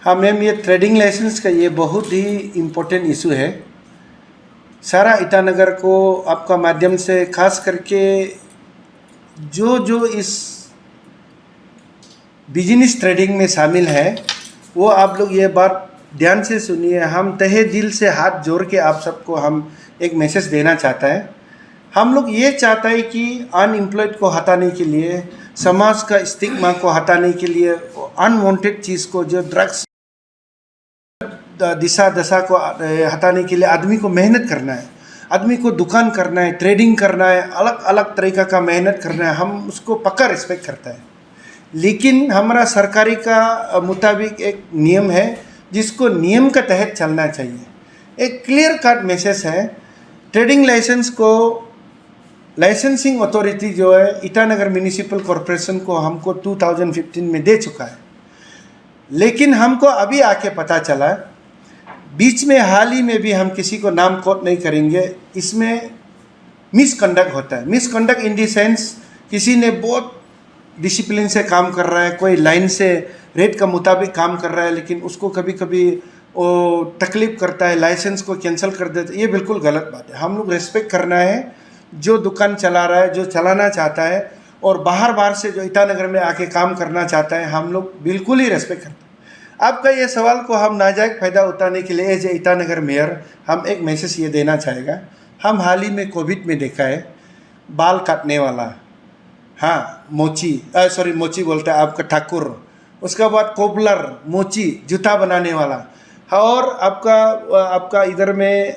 हाँ मैम, ये trading licence का ये बहुत ही इम्पोर्टेंट इशू है। सारा ईटानगर को आपका माध्यम से खास करके जो जो इस बिजनेस ट्रेडिंग में शामिल है वो आप लोग ये बात ध्यान से सुनिए। हम तहे दिल से हाथ जोड़ के आप सबको हम एक मैसेज देना चाहता है। हम लोग ये चाहता है कि अनएम्प्लॉयड को हटाने के लिए, समाज का स्टिग्मा को हटाने के लिए, अनवांटेड चीज़ को, जो ड्रग्स दिशा दशा को हटाने के लिए आदमी को मेहनत करना है, आदमी को दुकान करना है, ट्रेडिंग करना है, अलग अलग तरीक़ा का मेहनत करना है। हम उसको पक्का रिस्पेक्ट करता है, लेकिन हमारा सरकारी का मुताबिक एक नियम है जिसको नियम के तहत चलना चाहिए। एक क्लियर कट मैसेज है। ट्रेडिंग लाइसेंस को लाइसेंसिंग अथॉरिटी जो है ईटानगर म्यूनिसिपल कॉरपोरेशन को हमको 2015 में दे चुका है, लेकिन हमको अभी आके पता चला, बीच में हाल ही में भी, हम किसी को नाम कोट नहीं करेंगे, इसमें मिसकंडक्ट होता है। मिसकंडक्ट इन दी सेंस किसी ने बहुत डिसिप्लिन से काम कर रहा है, कोई लाइन से रेट का मुताबिक काम कर रहा है, लेकिन उसको कभी कभी वो तकलीफ करता है, लाइसेंस को कैंसिल कर देता है। ये बिल्कुल गलत बात है। हम लोग रिस्पेक्ट करना है जो दुकान चला रहा है, जो चलाना चाहता है, और बाहर से जो ईटानगर में आके काम करना चाहता है, हम लोग बिल्कुल ही रेस्पेक्ट करते हैं। आपका ये सवाल को हम नाजायज़ फ़ायदा उठाने के लिए एज ए ईटानगर मेयर हम एक मैसेज ये देना चाहेगा। हम हाल ही में कोविड में देखा है, बाल काटने वाला, हाँ मोची बोलता है आपका ठाकुर, उसके बाद कोबलर, मोची जूता बनाने वाला, और आपका इधर में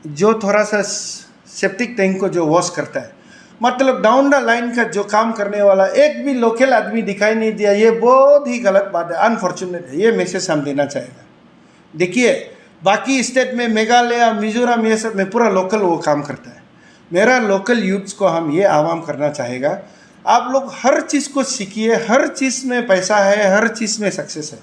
जो थोड़ा सा सेप्टिक टैंक को जो वॉश करता है, मतलब डाउन द लाइन का जो काम करने वाला एक भी लोकल आदमी दिखाई नहीं दिया। ये बहुत ही गलत बात है, अनफॉर्चुनेट है। ये मैसेज हम देना चाहेगा। देखिए, बाकी स्टेट में मेघालय, मिजोरम, ये सब में पूरा लोकल वो काम करता है। मेरा लोकल यूथ्स को हम ये आह्वान करना चाहेगा, आप लोग हर चीज़ को सीखिए। हर चीज़ में पैसा है, हर चीज़ में सक्सेस है।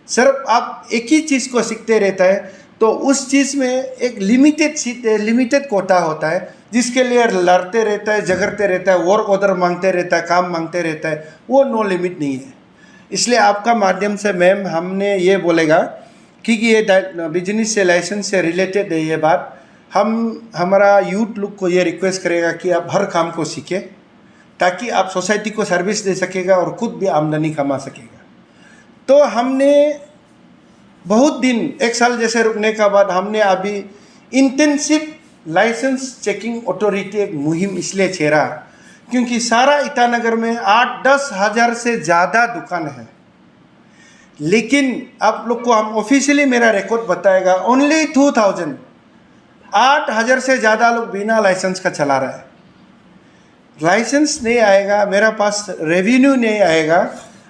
सिर्फ आप एक ही चीज़ को सीखते रहता है तो उस चीज़ में एक लिमिटेड कोटा होता है, जिसके लिए लड़ते रहता है, झगड़ते रहता है, वर्क ऑर्डर मांगते रहता है, काम मांगते रहता है। वो नो लिमिट नहीं है। इसलिए आपका माध्यम से मैम हमने ये बोलेगा कि ये बिजनेस से, लाइसेंस से रिलेटेड है ये बात। हमारा यूथ लोग को ये रिक्वेस्ट करेगा कि आप हर काम को सीखें, ताकि आप सोसाइटी को सर्विस दे सकेगा और खुद भी आमदनी कमा सकेगा। तो हमने बहुत दिन, 1 साल जैसे रुकने का बाद, हमने अभी इंटेंसिव लाइसेंस चेकिंग अथॉरिटी एक मुहिम इसलिए छेड़ा क्योंकि सारा ईटानगर में 8-10 हज़ार से ज़्यादा दुकान है, लेकिन आप लोग को हम ऑफिशियली मेरा रिकॉर्ड बताएगा, ओनली 2000, 8,000 से ज़्यादा लोग बिना लाइसेंस का चला रहा है। लाइसेंस नहीं आएगा, मेरा पास रेवेन्यू नहीं आएगा,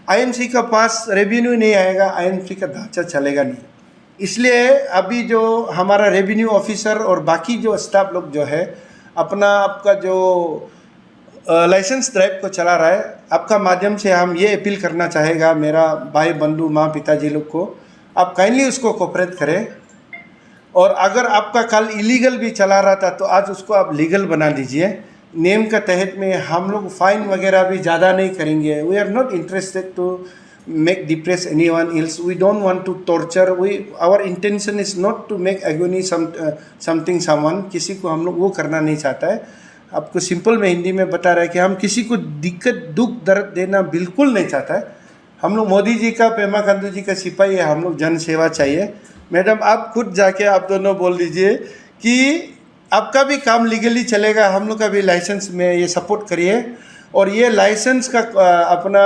आईएमसी का पास रेवेन्यू नहीं आएगा, आईएमसी का ढांचा चलेगा नहीं। इसलिए अभी जो हमारा रेवेन्यू ऑफिसर और बाकी जो स्टाफ लोग जो है आपका जो लाइसेंस ड्राइव को चला रहा है, आपका माध्यम से हम ये अपील करना चाहेगा मेरा भाई बंधु माँ पिताजी लोग को, आप काइंडली उसको कोऑपरेट करें। और अगर आपका कल इलीगल भी चला रहा था तो आज उसको आप लीगल बना दीजिए। नेम का तहत में हम लोग फाइन वगैरह भी ज़्यादा नहीं करेंगे। We are not interested to make depress anyone else, we don't want to torture, our intention is not to make agony something someone. किसी को हम लोग वो करना नहीं चाहता है। आपको सिंपल में हिंदी में बता रहा है कि हम किसी को दिक्कत, दुख, दर्द देना बिल्कुल नहीं चाहता है। हम लोग मोदी जी का, पेमा खांडू जी का सिपाही है, हम लोग जन सेवा चाहिए। मैडम आप खुद जाके आप दोनों बोल दीजिए कि आपका भी काम लीगली चलेगा, हम लोग का भी लाइसेंस में ये सपोर्ट करिए। और ये लाइसेंस का अपना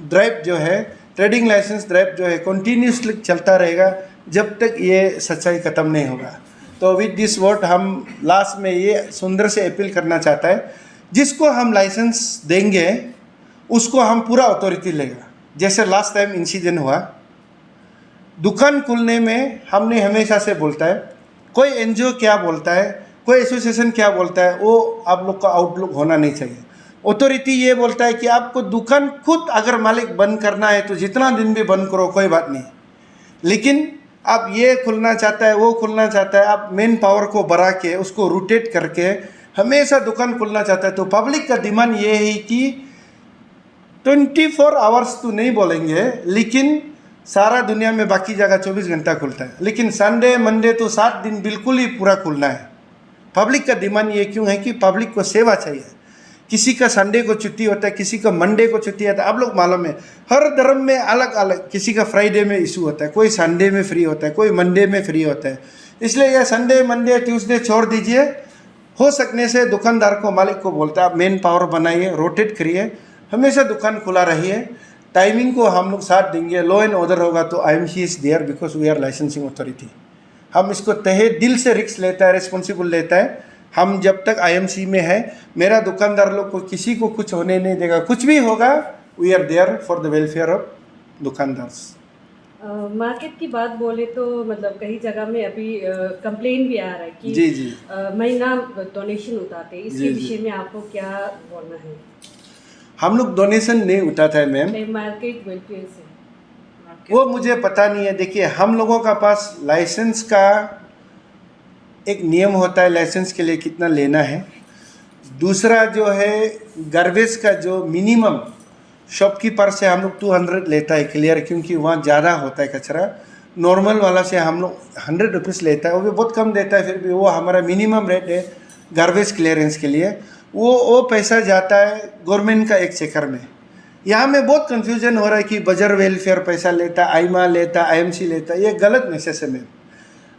ड्राइव जो है, ट्रेडिंग लाइसेंस ड्राइव जो है, कंटिन्यूसली चलता रहेगा जब तक ये सच्चाई ख़त्म नहीं होगा। तो विद दिस वर्ड हम लास्ट में ये सुंदर से अपील करना चाहता है, जिसको हम लाइसेंस देंगे उसको हम पूरा अथॉरिटी लेगा। जैसे लास्ट टाइम इंसिडेंट हुआ, दुकान खुलने में हमने हमेशा से बोलता है, कोई एनजीओ क्या बोलता है, कोई एसोसिएशन क्या बोलता है, वो आप लोग का आउटलुक होना नहीं चाहिए। अथॉरिटी ये बोलता है कि आपको दुकान खुद अगर मालिक बंद करना है तो जितना दिन भी बंद करो, कोई बात नहीं। लेकिन आप ये खुलना चाहता है, वो खुलना चाहता है, आप मेन पावर को बढ़ा के उसको रोटेट करके हमेशा दुकान खुलना चाहता है। तो पब्लिक का डिमांड ये है कि 24 आवर्स तो नहीं बोलेंगे, लेकिन सारा दुनिया में बाकी जगह 24 घंटा खुलता है, लेकिन संडे मंडे तो 7 दिन बिल्कुल ही पूरा खुलना है। पब्लिक का डिमांड ये क्यों है कि पब्लिक को सेवा चाहिए। किसी का संडे को छुट्टी होता है, किसी का मंडे को छुट्टी होता है। आप लोग मालूम है हर धर्म में अलग अलग, किसी का फ्राइडे में इशू होता है, कोई संडे में फ्री होता है, कोई मंडे में फ्री होता है। इसलिए यह संडे मंडे ट्यूसडे छोड़ दीजिए। हो सकने से दुकानदार को मालिक को बोलता है आप मेन पावर बनाइए, रोटेट करिए, हमेशा दुकान खुला रहिए। टाइमिंग को हम लोग साथ देंगे। लॉ एंड ऑर्डर होगा तो IMC is there because we are licensing authority. हम इसको तहे दिल से रिस्क लेता है, रिस्पॉन्सिबल लेता है। हम जब तक IMC में है, मेरा दुकानदार लोग को किसी को कुछ होने नहीं देगा। कुछ भी होगा we are there for the welfare of दुकानदार्स। मार्केट की बात बोले तो मतलब कई जगह में अभी कंप्लेन भी आ रहा है कि जी महीना डोनेशन उठाते हैं। इसके जी। विषय में आपको क्या बोलना है? हम लोग डोनेशन नहीं उठाता है मैम, मार्केट वेलफेयर से वो मुझे पता नहीं है। देखिए हम लोगों का पास लाइसेंस का एक नियम होता है, लाइसेंस के लिए कितना लेना है। दूसरा जो है गार्बेज का जो मिनिमम शॉपकीपर से हम लोग 200 लेता है क्लियर, क्योंकि वहाँ ज़्यादा होता है कचरा। नॉर्मल वाला से हम लोग 100 रुपीज़ लेता है, वो भी बहुत कम देता है, फिर भी वो हमारा मिनिमम रेट है गार्बेज क्लियरेंस के लिए। वो पैसा जाता है गवर्नमेंट का एक चक्कर में। यहाँ में बहुत कन्फ्यूजन हो रहा है कि बजर वेलफेयर पैसा लेता, आईमा लेता, IMC लेता, ये गलत मैसेज है मैम।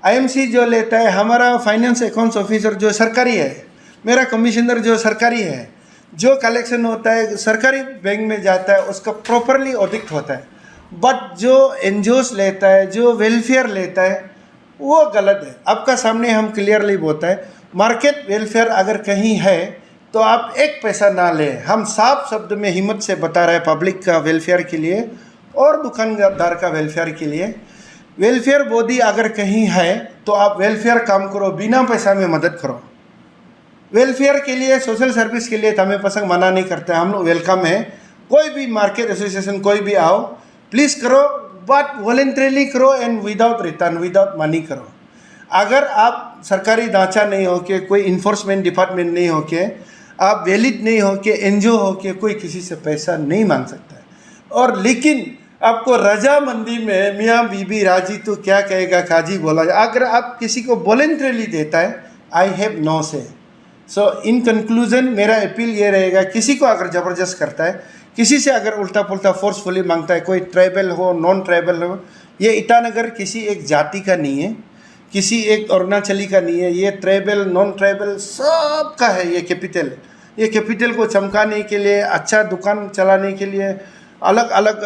IMC जो लेता है, हमारा फाइनेंस अकाउंट्स ऑफिसर जो सरकारी है, मेरा कमिश्नर जो सरकारी है, जो कलेक्शन होता है सरकारी बैंक में जाता है, उसका प्रॉपरली ऑडिट होता है। बट जो NGOs लेता है, जो वेलफेयर लेता है, वो गलत है। आपका सामने हम क्लियरली बोलता है मार्केट वेलफेयर अगर कहीं है तो आप एक पैसा ना लें। हम साफ शब्द में हिम्मत से बता रहे हैं पब्लिक का वेलफेयर के लिए और दुकानदार का वेलफेयर के लिए। वेलफेयर बॉडी अगर कहीं है तो आप वेलफेयर काम करो, बिना पैसा में मदद करो। वेलफेयर के लिए, सोशल सर्विस के लिए तो हमें पसंद मना नहीं करते, हम लोग वेलकम है। कोई भी मार्केट एसोसिएशन कोई भी आओ प्लीज़ करो, बट वॉलेंटरीली करो and without return, without money करो। अगर आप सरकारी ढांचा नहीं हो के, कोई इन्फोर्समेंट डिपार्टमेंट नहीं हो के, आप वैलिड नहीं हो के, NGO हो के, कोई किसी से पैसा नहीं मांग सकता है। और लेकिन आपको रजामंदी में मियाँ बीबी राजी तो क्या कहेगा काजी बोला। अगर आप किसी को वॉलेंटरीली देता है, आई हैव नो से। सो इन कंक्लूजन मेरा अपील ये रहेगा, किसी को अगर ज़बरदस्त करता है, किसी से अगर उल्टा पुल्टा फोर्सफुली मांगता है, कोई ट्राइबल हो नॉन ट्राइबल हो, ये ईटानगर किसी एक जाति का नहीं है, किसी एक अरुणाचली का नहीं है, ये ट्राइबल नॉन ट्राइबल सब का है। ये कैपिटल को चमकाने के लिए, अच्छा दुकान चलाने के लिए, अलग अलग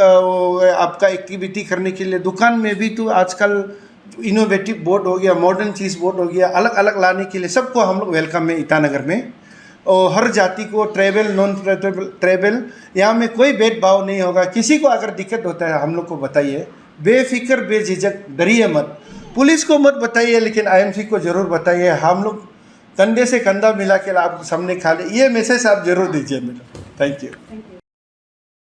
आपका एक्टिविटी करने के लिए, दुकान में भी तो आजकल इनोवेटिव बोर्ड हो गया, मॉडर्न चीज़ बोर्ड हो गया, अलग अलग लाने के लिए सबको हम लोग वेलकम है ईटानगर में। और हर जाति को, ट्राइबल नॉन ट्राइबल, यहाँ में कोई भेदभाव नहीं होगा। किसी को अगर दिक्कत होता है हम लोग को बताइए, बेफिक्र बेझिझक, डरिए मत। पुलिस को मत बताइए, लेकिन IMC को ज़रूर बताइए। हम लोग कंधे से कंधा मिला के आपके सामने खा ले, ये मैसेज आप जरूर दीजिए मेरा। Thank you.